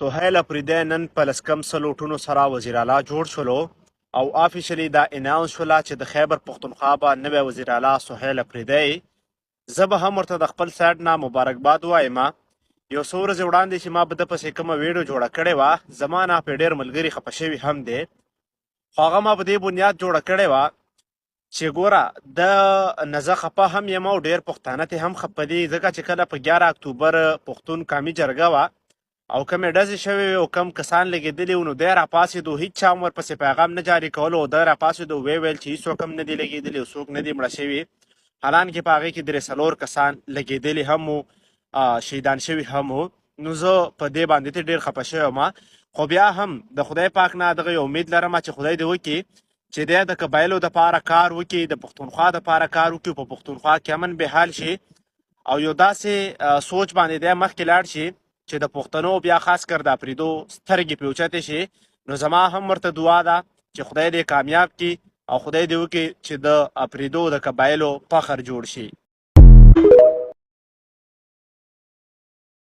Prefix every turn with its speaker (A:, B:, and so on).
A: سهیل اپریدی نن په لسکم سلوټونو سره وزیر اعلی جوړ شولو او افیشلی دا اناونس شوله چې د خیبر پښتونخوا به نوی وزیر اعلی سهیل اپریدی. زه به هم ورته د خپل سایډ نه مبارکباد وایم. یو څو ورځې وړاندې چې ما به د پسې کومه ویډیو جوړه کړې وه، زما نه پرې ډېر ملګري خفه شوي هم دی، خو هغه ما په دې بنیاد جوړه کړې وه چې ګوره د نه زه خفه هم یم او ډېر پښتانه ترې هم خفه دي، ځکه چې کله په 11 اکتوبر پښتون قامي جرګه وه او کمې ډزې شوې وې او کم کسان لګېدلي وو، نو دی راپاڅېدو، هېڅ چا هم ورپسې پیغام نه جاري کولو، او دی راپاڅېدو ویې ویل چې هېڅوک هم نه دي لګېدلي او څوک نه دي مړه شوي، حالانکې په هغې کې 3-4 کسان لګېدلي هم وو، شهیدان شوي هم وو. نو زه په دې باندې ته ډېر خفه شوی وم، خو بیا هم د خدای پاک نه دغه یو امید لرم چې خدای دې وکړي چې دی د قبایلو دپاره کار وکړي، د پښتونخوا دپاره کار وکړي، په پښتونخوا کې امن بحال شي او یو داسې سوچ باندې دی مخکې لاړ شي چې د پښتنو بیا خاص کر د اپریدو سترګې پرې اوچتې شي. نو زما هم ورته دعا ده چې خدای دې کامیاب کړي او خدای دې وکړي چې د اپریدو د قبایلو فخر جوړ شي.